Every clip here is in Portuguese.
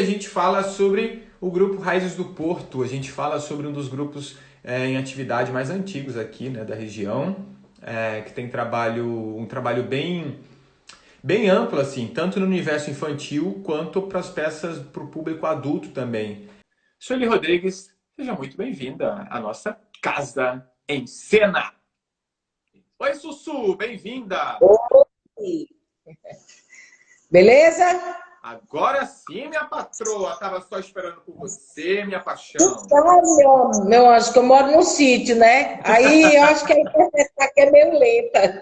gente fala sobre o grupo Raízes do Porto. A gente fala sobre um dos grupos em atividade mais antigos aqui, né, da região, que tem um trabalho bem amplo, assim, tanto no universo infantil quanto para as peças para o público adulto também. Sueli Rodrigues, seja muito bem-vinda à nossa Casa em Cena. Oi, Sussu, bem-vinda! Oi! Beleza? Agora sim, minha patroa. Tava só esperando por você, minha paixão. Então, meu anjo, que eu moro no sítio, né? Aí eu acho que a internet aqui é meio lenta.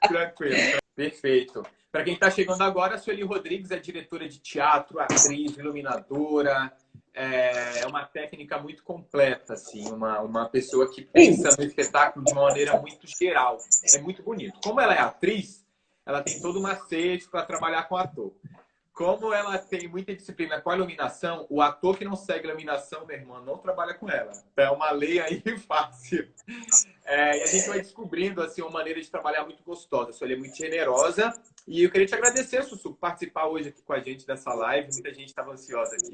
Tranquilo, perfeito. Para quem está chegando agora, a Sueli Rodrigues é diretora de teatro, atriz, iluminadora. É uma técnica muito completa, assim, uma pessoa que pensa no espetáculo de uma maneira muito geral. É muito bonito. Como ela é atriz, ela tem todo um macete para trabalhar com ator. Como ela tem muita disciplina com a iluminação, o ator que não segue a iluminação, meu irmão, não trabalha com ela. Então é uma lei aí fácil. E a gente vai descobrindo assim, uma maneira de trabalhar muito gostosa. A Sueli é muito generosa. E eu queria te agradecer, Sussu, por participar hoje aqui com a gente dessa live. Muita gente estava ansiosa aqui.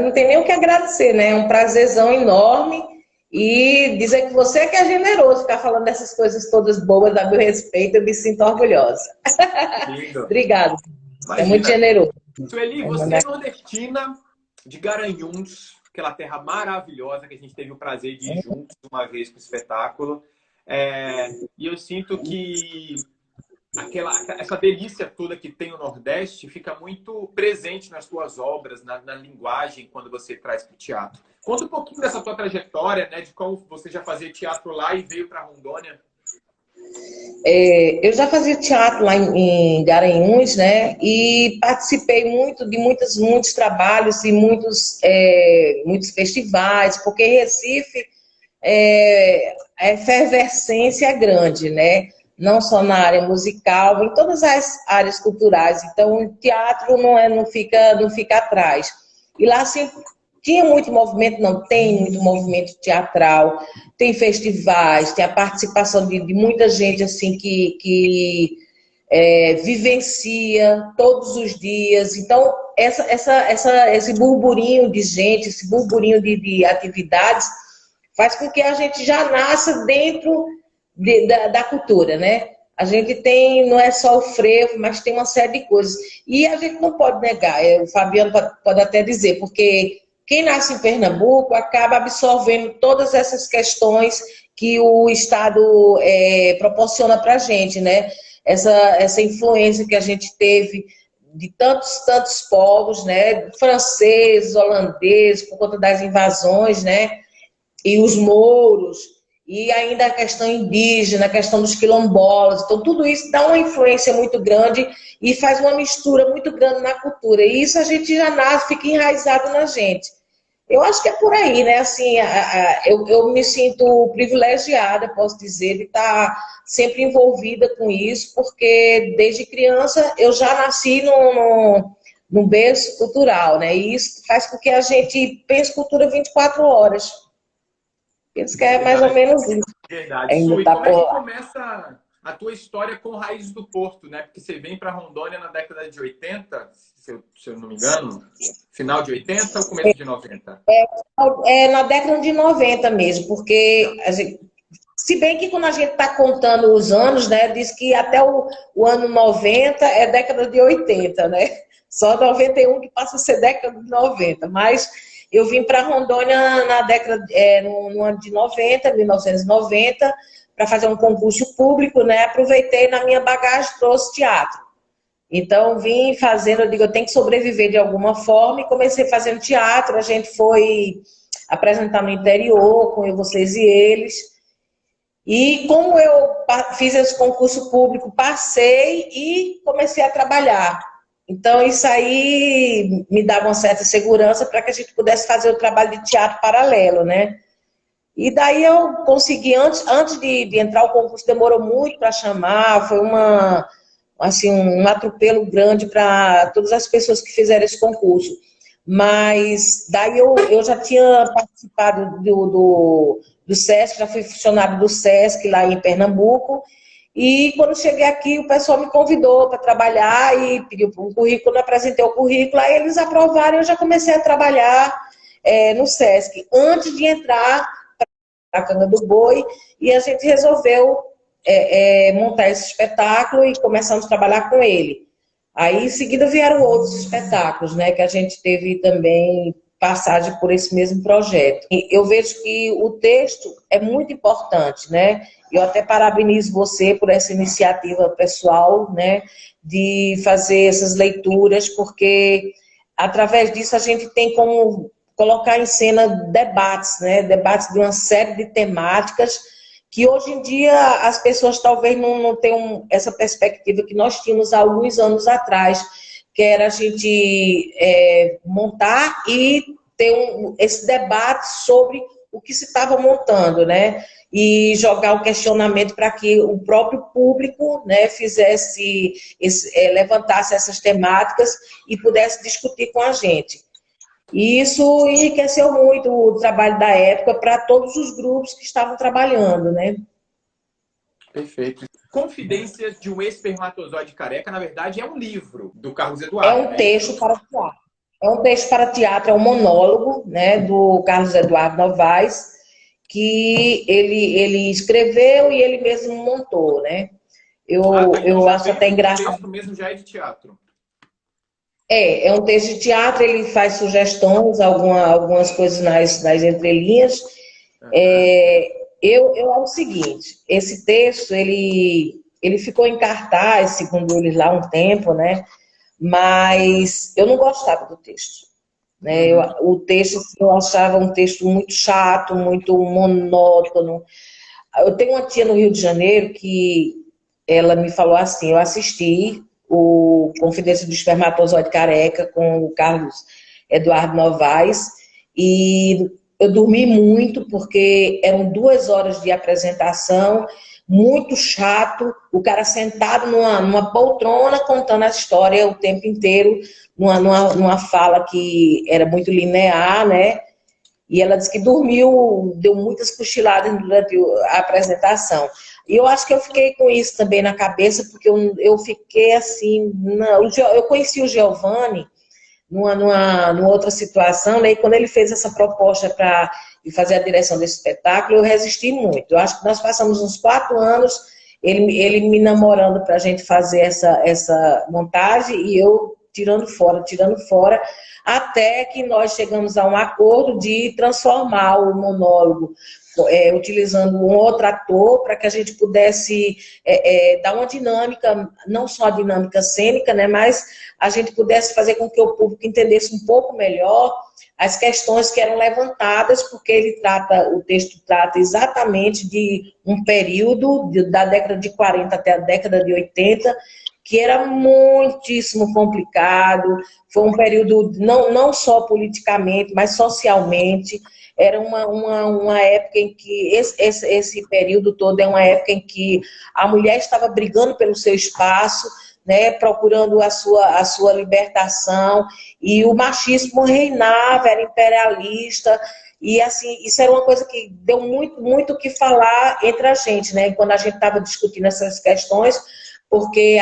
Não tem nem o que agradecer, né? É um prazerzão enorme. E dizer que você que é generoso, ficar falando dessas coisas todas boas a meu respeito, eu me sinto orgulhosa. Lindo. Obrigada. É muito Imagina. generoso. Sueli, você é nordestina de Garanhuns, aquela terra maravilhosa que a gente teve o prazer de ir juntos uma vez para o espetáculo. E eu sinto que essa delícia toda que tem o Nordeste fica muito presente nas suas obras, na linguagem, quando você traz para o teatro. Conta um pouquinho dessa tua trajetória, né, de como você já fazia teatro lá e veio para Rondônia. Eu já fazia teatro lá em Garanhuns, né? E participei muito de muitos trabalhos e muitos festivais, porque Recife a efervescência é grande, né? Não só na área musical, em todas as áreas culturais. Então, o teatro não fica atrás. E lá sempre tinha muito movimento, não tem muito movimento teatral, tem festivais, tem a participação de muita gente assim que vivencia todos os dias. Então, esse burburinho de gente, esse burburinho de atividades, faz com que a gente já nasça dentro da cultura, né? A gente tem, não é só o frevo, mas tem uma série de coisas. E a gente não pode negar, o Fabiano pode até dizer, porque quem nasce em Pernambuco acaba absorvendo todas essas questões que o Estado proporciona para a gente, né? Essa influência que a gente teve de tantos povos, né? Franceses, holandeses, por conta das invasões, né? E os mouros, e ainda a questão indígena, a questão dos quilombolas. Então, tudo isso dá uma influência muito grande e faz uma mistura muito grande na cultura. E isso a gente já nasce, fica enraizado na gente. Eu acho que é por aí, né? Assim, eu me sinto privilegiada, posso dizer, de estar sempre envolvida com isso, porque desde criança eu já nasci num berço cultural, né? E isso faz com que a gente pense cultura 24 horas. Penso que é mais ou menos isso. Verdade. Su, e como é que começa a tua história com Raízes do Porto, né? Porque você vem para Rondônia na década de 80, se eu não me engano, final de 80 ou começo de 90? Na década de 90 mesmo, porque se bem que quando a gente está contando os anos, né, diz que até o ano 90 é década de 80, né? Só 91 que passa a ser década de 90, mas eu vim para Rondônia na década, no ano de 90, 1990, para fazer um concurso público, né? Aproveitei na minha bagagem, trouxe teatro. Então, vim fazendo, eu digo, eu tenho que sobreviver de alguma forma, e comecei fazendo teatro. A gente foi apresentar no interior, com vocês e eles. E como eu fiz esse concurso público, passei e comecei a trabalhar. Então, isso aí me dava uma certa segurança para que a gente pudesse fazer o trabalho de teatro paralelo, né? E daí eu consegui, antes de entrar o concurso, demorou muito para chamar, foi um atropelo grande para todas as pessoas que fizeram esse concurso. Mas daí eu já tinha participado do SESC, já fui funcionário do SESC lá em Pernambuco, E quando cheguei aqui, o pessoal me convidou para trabalhar e pediu um currículo, eu apresentei o currículo, aí eles aprovaram e eu já comecei a trabalhar no SESC, antes de entrar na Canga do Boi, e a gente resolveu montar esse espetáculo e começamos a trabalhar com ele. Aí, em seguida, vieram outros espetáculos, né, que a gente teve também passagem por esse mesmo projeto. E eu vejo que o texto é muito importante, né? Eu até parabenizo você por essa iniciativa pessoal, né, de fazer essas leituras, porque através disso a gente tem como colocar em cena debates, né, debates de uma série de temáticas que hoje em dia as pessoas talvez não tenham essa perspectiva que nós tínhamos há alguns anos atrás, que era a gente montar e ter esse debate sobre o que se estava montando, né? E jogar o questionamento para que o próprio público, né, fizesse levantasse essas temáticas e pudesse discutir com a gente. E isso enriqueceu muito o trabalho da época para todos os grupos que estavam trabalhando, né? Perfeito. Confidências de um Espermatozoide Careca, na verdade, é um livro do Carlos É Eduardo. um texto para teatro. É um texto para teatro, é um monólogo, né, do Carlos Eduardo Novaes, que ele escreveu e ele mesmo montou, né? Eu acho até engraçado. O texto mesmo já é de teatro. É um texto de teatro, ele faz sugestões, algumas coisas nas entrelinhas. Eu é o seguinte, esse texto, ele ficou em cartaz, segundo eles lá, um tempo, né? Mas eu não gostava do texto. Né? O texto, eu achava um texto muito chato, muito monótono. Eu tenho uma tia no Rio de Janeiro que ela me falou assim, eu assisti o Confidência do Espermatozoide Careca com o Carlos Eduardo Novaes e eu dormi muito porque eram 2 horas de apresentação, muito chato, o cara sentado numa poltrona contando a história o tempo inteiro, numa fala que era muito linear, né? E ela disse que dormiu, deu muitas cochiladas durante a apresentação. E eu acho que eu fiquei com isso também na cabeça, porque eu fiquei assim... eu conheci o Giovanni numa outra situação, né? E quando ele fez essa proposta para fazer a direção desse espetáculo, eu resisti muito. Eu acho que nós passamos uns 4 anos, ele me namorando para a gente fazer essa montagem e eu tirando fora, até que nós chegamos a um acordo de transformar o monólogo, utilizando um outro ator, para que a gente pudesse dar uma dinâmica, não só a dinâmica cênica, né, mas a gente pudesse fazer com que o público entendesse um pouco melhor as questões que eram levantadas, porque o texto trata exatamente de um período da década de 40 até a década de 80, que era muitíssimo complicado, foi um período não só politicamente, mas socialmente. Era uma época em que, esse período todo é uma época em que a mulher estava brigando pelo seu espaço, né, procurando a sua libertação, e o machismo reinava, era imperialista, e assim, isso era uma coisa que deu muito o que falar entre a gente, né, quando a gente estava discutindo essas questões, porque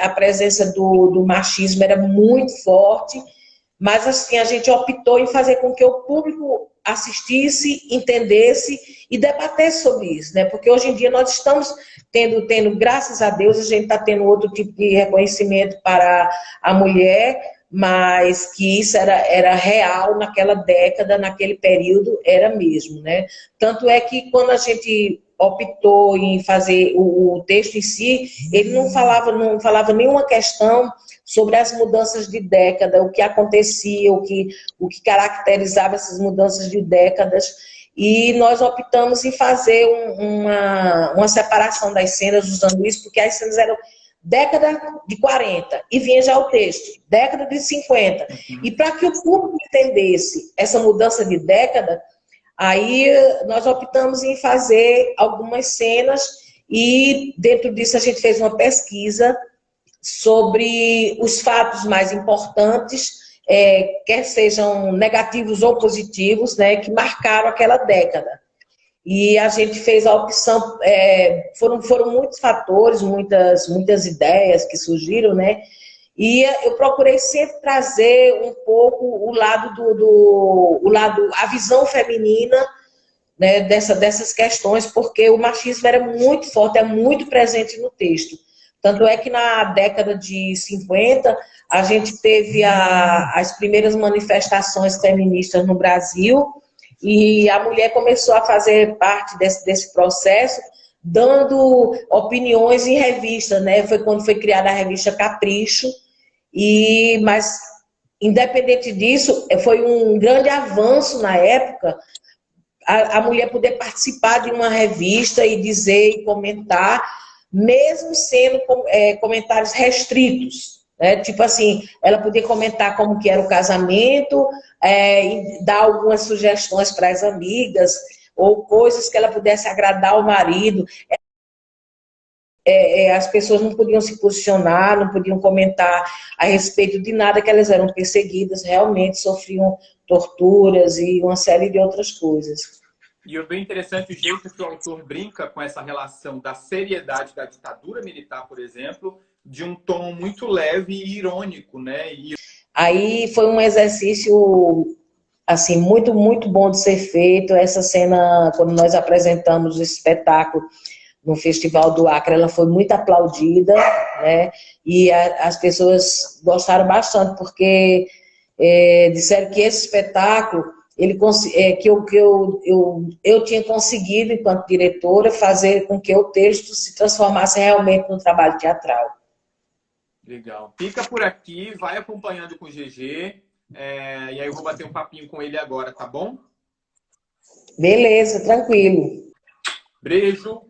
a presença do machismo era muito forte, mas assim, a gente optou em fazer com que o público assistisse, entendesse e debatesse sobre isso, né? Porque hoje em dia nós estamos tendo, graças a Deus, a gente está tendo outro tipo de reconhecimento para a mulher, mas que isso era real naquela década, naquele período, era mesmo, né? Tanto é que quando a gente optou em fazer o texto em si, ele não falava nenhuma questão sobre as mudanças de década, o que acontecia, o que caracterizava essas mudanças de décadas, e nós optamos em fazer uma separação das cenas usando isso, porque as cenas eram década de 40, e vinha já o texto, década de 50, e para que o público entendesse essa mudança de década, aí nós optamos em fazer algumas cenas e dentro disso a gente fez uma pesquisa sobre os fatos mais importantes, quer sejam negativos ou positivos, né, que marcaram aquela década. e a gente fez a opção, foram muitos fatores, muitas ideias que surgiram, né? E eu procurei sempre trazer um pouco o lado, a visão feminina, né, dessas questões, porque o machismo era muito forte, é muito presente no texto. Tanto é que na década de 50, a gente teve as primeiras manifestações feministas no Brasil, e a mulher começou a fazer parte desse processo, dando opiniões em revista, né? Foi quando foi criada a revista Capricho, mas, independente disso, foi um grande avanço na época, a mulher poder participar de uma revista e dizer e comentar, mesmo sendo comentários restritos, né? Tipo assim, ela podia comentar como que era o casamento, e dar algumas sugestões para as amigas, ou coisas que ela pudesse agradar ao marido. As pessoas não podiam se posicionar, não podiam comentar a respeito de nada, que elas eram perseguidas, realmente sofriam torturas e uma série de outras coisas. E é bem interessante o jeito que o autor brinca com essa relação da seriedade da ditadura militar, por exemplo, de um tom muito leve e irônico, né? Aí foi um exercício, assim, muito, muito bom de ser feito. Essa cena, quando nós apresentamos o espetáculo no Festival do Acre, ela foi muito aplaudida, né? E as pessoas gostaram bastante, porque disseram que esse espetáculo, eu tinha conseguido, enquanto diretora, fazer com que o texto se transformasse realmente no trabalho teatral. Legal. Fica por aqui, vai acompanhando com o GG, e aí eu vou bater um papinho com ele agora, tá bom? Beleza, tranquilo. Beijo,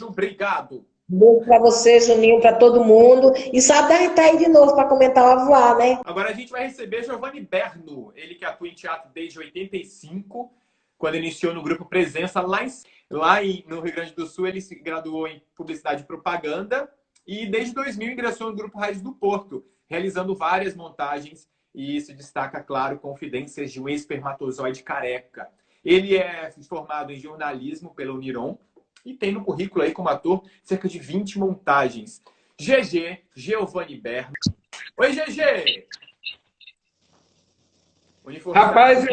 obrigado. Beijo para você, Juninho, para todo mundo. E sabe, a gente tá aí de novo para comentar o Avoar, né? Agora a gente vai receber Giovanni Berno, ele que atua em teatro desde 85, quando iniciou no grupo Presença, no Rio Grande do Sul. Ele se graduou em Publicidade e Propaganda e desde 2000 ingressou no grupo Raiz do Porto, realizando várias montagens e se destaca, claro, Confidências de um Espermatozoide Careca. Ele é formado em jornalismo pela Uniron e tem no currículo aí como ator cerca de 20 montagens. GG, Giovanni Berno. Oi, GG! Rapaz,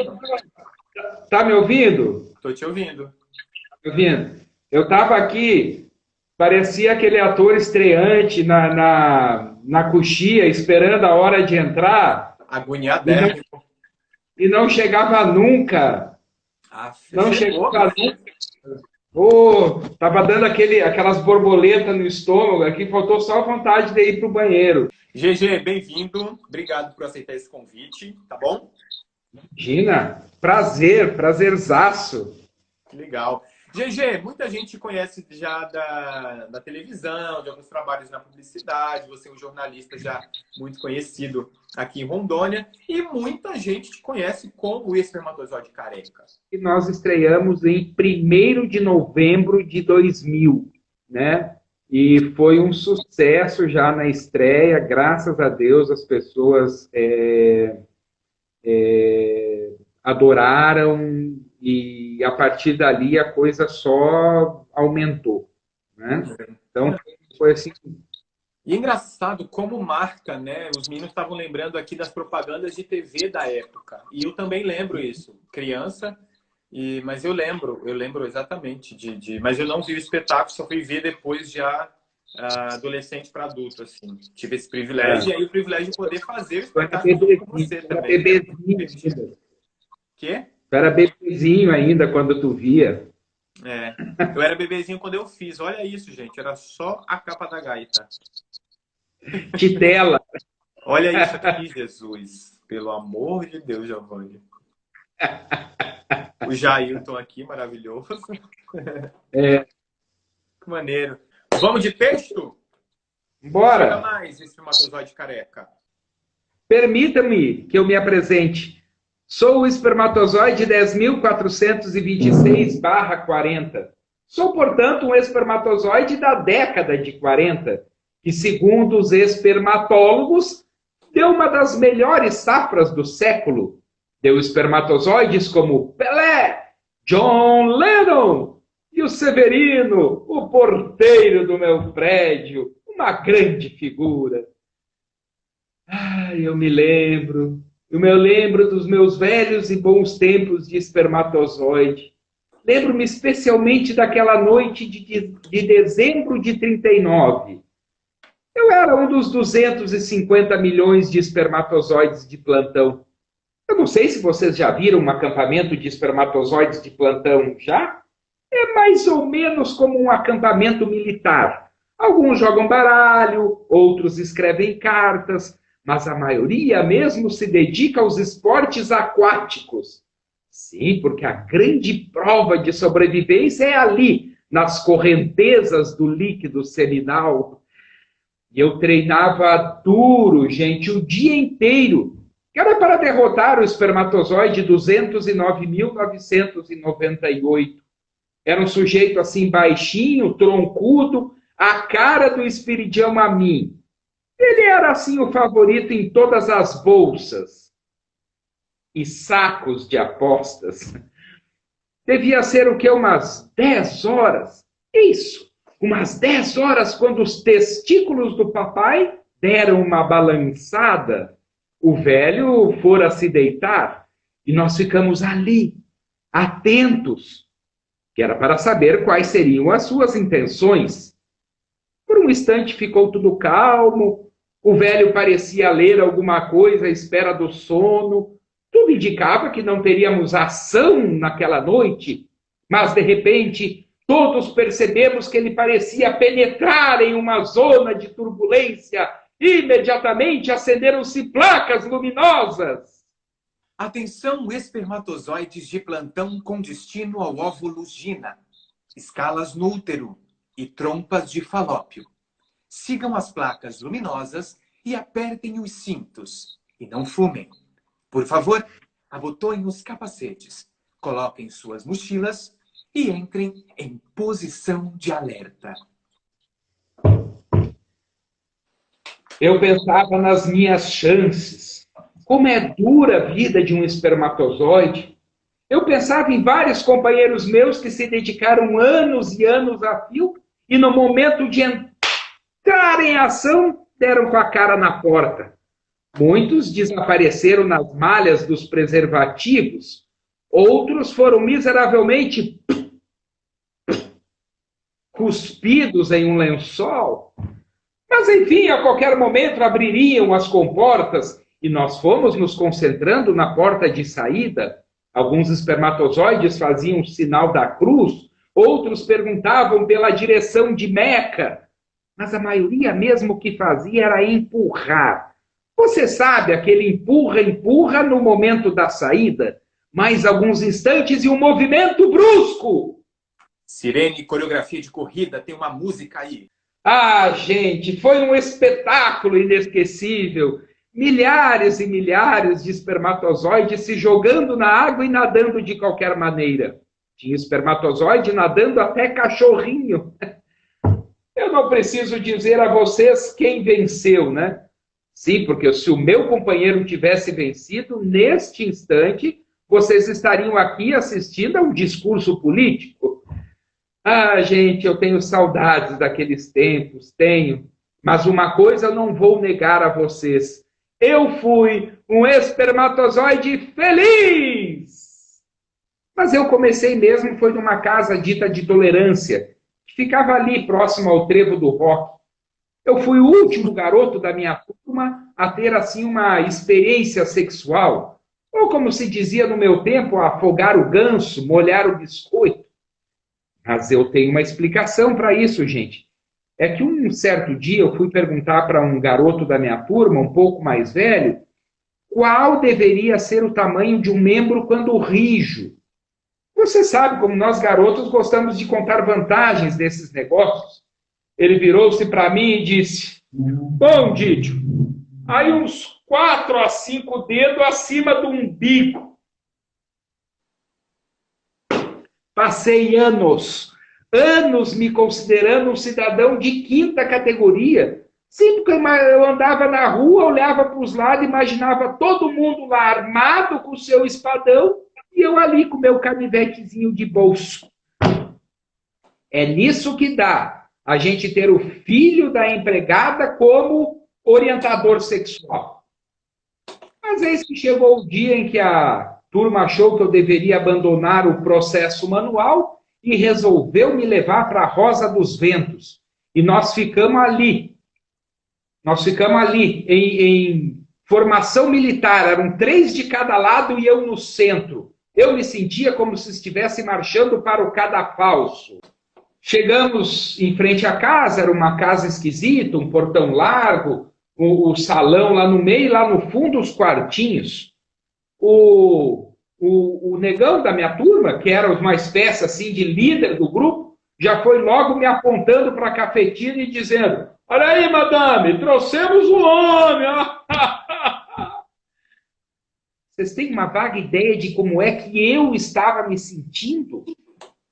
tá me ouvindo? Tô te ouvindo. Me ouvindo? Eu tava aqui, parecia aquele ator estreante na coxia, esperando a hora de entrar. Agoniadérrimo. E não chegava nunca. Não chegava nunca. Tava dando aquelas borboletas no estômago, aqui faltou só a vontade de ir pro banheiro. GG, bem-vindo. Obrigado por aceitar esse convite, tá bom? Imagina, prazerzaço. Que legal. GG, muita gente conhece já da televisão, de alguns trabalhos na publicidade, você é um jornalista já muito conhecido aqui em Rondônia, e muita gente te conhece como o Espermatozoide Careca. E nós estreamos em 1º de novembro de 2000, né? E foi um sucesso já na estreia, graças a Deus as pessoas adoraram, e a partir dali a coisa só aumentou, né? Então foi assim. E é engraçado como marca, né? Os meninos estavam lembrando aqui das propagandas de TV da época. E eu também lembro isso, criança, mas eu lembro exatamente mas eu não vi o espetáculo, só fui ver depois já adolescente para adulto, assim. Tive esse privilégio, e aí o privilégio de poder fazer o espetáculo com você também. Bebezinho. Quê? Eu era bebezinho ainda quando tu via. Eu era bebezinho quando eu fiz. Olha isso, gente. Era só a capa da gaita. Titela. Olha isso aqui, Jesus. Pelo amor de Deus, Giovanni. O Jailton aqui, maravilhoso. Que maneiro. Vamos de texto? Bora. Chega mais, Espermatozoide Careca. Permita-me que eu me apresente. Sou o espermatozoide 10.426/40. Sou, portanto, um espermatozoide da década de 40, que, segundo os espermatólogos, deu uma das melhores safras do século. Deu espermatozoides como Pelé, John Lennon, o Severino, o porteiro do meu prédio, uma grande figura. Eu me lembro dos meus velhos e bons tempos de espermatozoide. Lembro-me especialmente daquela noite de dezembro de 39. Eu era um dos 250 milhões de espermatozoides de plantão. Eu não sei se vocês já viram um acampamento de espermatozoides de plantão, já? É mais ou menos como um acampamento militar. Alguns jogam baralho, outros escrevem cartas, mas a maioria mesmo se dedica aos esportes aquáticos. Sim, porque a grande prova de sobrevivência é ali, nas correntezas do líquido seminal. E eu treinava duro, gente, o dia inteiro. Era para derrotar o espermatozoide 209.998. Era um sujeito assim baixinho, troncudo, a cara do Espiridião Amin. Ele era assim o favorito em todas as bolsas e sacos de apostas. Devia ser o quê? Umas 10 horas. Isso, umas 10 horas quando os testículos do papai deram uma balançada. O velho fora se deitar e nós ficamos ali, atentos, que era para saber quais seriam as suas intenções. Por um instante ficou tudo calmo, o velho parecia ler alguma coisa à espera do sono, tudo indicava que não teríamos ação naquela noite, mas de repente todos percebemos que ele parecia penetrar em uma zona de turbulência. Imediatamente acenderam-se placas luminosas. Atenção, espermatozoides de plantão com destino ao óvulo Gina, escalas no útero e trompas de falópio. Sigam as placas luminosas e apertem os cintos. E não fumem. Por favor, abotoem os capacetes, coloquem suas mochilas e entrem em posição de alerta. Eu pensava nas minhas chances. Como é dura a vida de um espermatozoide. Eu pensava em vários companheiros meus que se dedicaram anos e anos a fio e no momento de entrar em ação deram com a cara na porta. Muitos desapareceram nas malhas dos preservativos. Outros foram miseravelmente cuspidos em um lençol. Mas, enfim, a qualquer momento abririam as comportas e nós fomos nos concentrando na porta de saída. Alguns espermatozoides faziam o sinal da cruz, outros perguntavam pela direção de Meca. Mas a maioria mesmo que fazia era empurrar. Você sabe, aquele empurra no momento da saída, mais alguns instantes e um movimento brusco. Sirene, coreografia de corrida, tem uma música aí. Gente, foi um espetáculo inesquecível. Milhares e milhares de espermatozoides se jogando na água e nadando de qualquer maneira. Tinha espermatozoide nadando até cachorrinho. Eu não preciso dizer a vocês quem venceu, né? Sim, porque se o meu companheiro tivesse vencido, neste instante, vocês estariam aqui assistindo a um discurso político. Gente, eu tenho saudades daqueles tempos, tenho. Mas uma coisa eu não vou negar a vocês. Eu fui um espermatozoide feliz! Mas eu comecei mesmo, foi numa casa dita de tolerância, que ficava ali próximo ao trevo do rock. Eu fui o último garoto da minha turma a ter assim uma experiência sexual. Ou como se dizia no meu tempo, afogar o ganso, molhar o biscoito. Mas eu tenho uma explicação para isso, gente. É que um certo dia eu fui perguntar para um garoto da minha turma, um pouco mais velho, qual deveria ser o tamanho de um membro quando rijo. Você sabe como nós garotos gostamos de contar vantagens desses negócios. Ele virou-se para mim e disse, bom, Didio, aí uns 4 a 5 dedos acima do umbigo. Passei anos me considerando um cidadão de 5ª categoria. Sim, porque eu andava na rua, olhava para os lados, imaginava todo mundo lá armado com o seu espadão e eu ali com o meu canivetezinho de bolso. É nisso que dá a gente ter o filho da empregada como orientador sexual. Mas eis que chegou o dia em que a turma achou que eu deveria abandonar o processo manual e resolveu me levar para a Rosa dos Ventos. E nós ficamos ali. Nós ficamos ali em formação militar. Eram 3 de cada lado e eu no centro. Eu me sentia como se estivesse marchando para o cadafalso. Chegamos em frente à casa, era uma casa esquisita, um portão largo, o salão lá no meio, lá no fundo os quartinhos. O negão da minha turma, que era uma espécie assim de líder do grupo, já foi logo me apontando para a cafetina e dizendo: olha aí, madame, trouxemos o homem. Vocês têm uma vaga ideia de como é que eu estava me sentindo?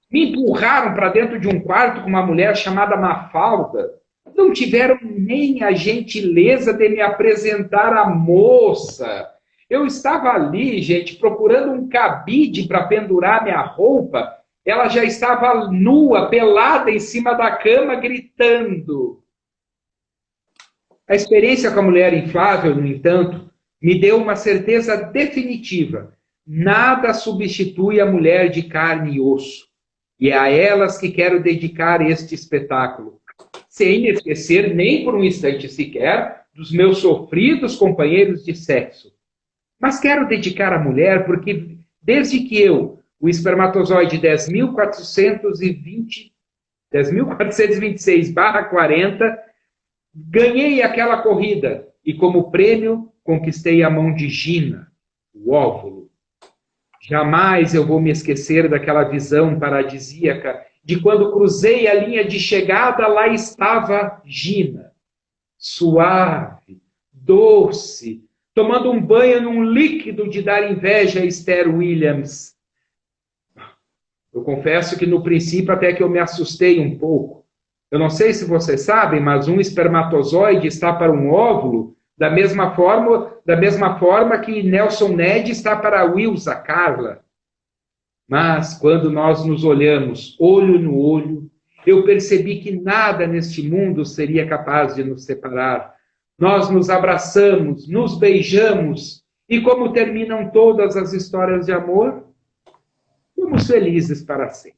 Me empurraram para dentro de um quarto com uma mulher chamada Mafalda. Não tiveram nem a gentileza de me apresentar a moça. Eu estava ali, gente, procurando um cabide para pendurar minha roupa. Ela já estava nua, pelada em cima da cama, gritando. A experiência com a mulher inflável, no entanto, me deu uma certeza definitiva. Nada substitui a mulher de carne e osso. E é a elas que quero dedicar este espetáculo. Sem me esquecer, nem por um instante sequer, dos meus sofridos companheiros de sexo. Mas quero dedicar à mulher porque, desde que eu, o espermatozoide 10.426/40, ganhei aquela corrida e, como prêmio, conquistei a mão de Gina, o óvulo. Jamais eu vou me esquecer daquela visão paradisíaca de quando cruzei a linha de chegada, lá estava Gina, suave, doce, tomando um banho num líquido de dar inveja a Esther Williams. Eu confesso que no princípio até que eu me assustei um pouco. Eu não sei se vocês sabem, mas um espermatozoide está para um óvulo da mesma forma que Nelson Ned está para Wilsa Carla. Mas quando nós nos olhamos olho no olho, eu percebi que nada neste mundo seria capaz de nos separar. Nós nos abraçamos, nos beijamos, e como terminam todas as histórias de amor, fomos felizes para sempre.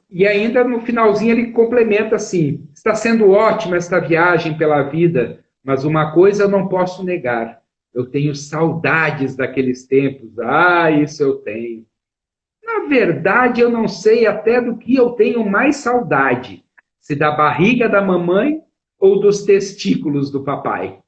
E ainda no finalzinho ele complementa assim: está sendo ótima esta viagem pela vida, mas uma coisa eu não posso negar, eu tenho saudades daqueles tempos. Ah, isso eu tenho. Na verdade, eu não sei até do que eu tenho mais saudade, se da barriga da mamãe ou dos testículos do papai.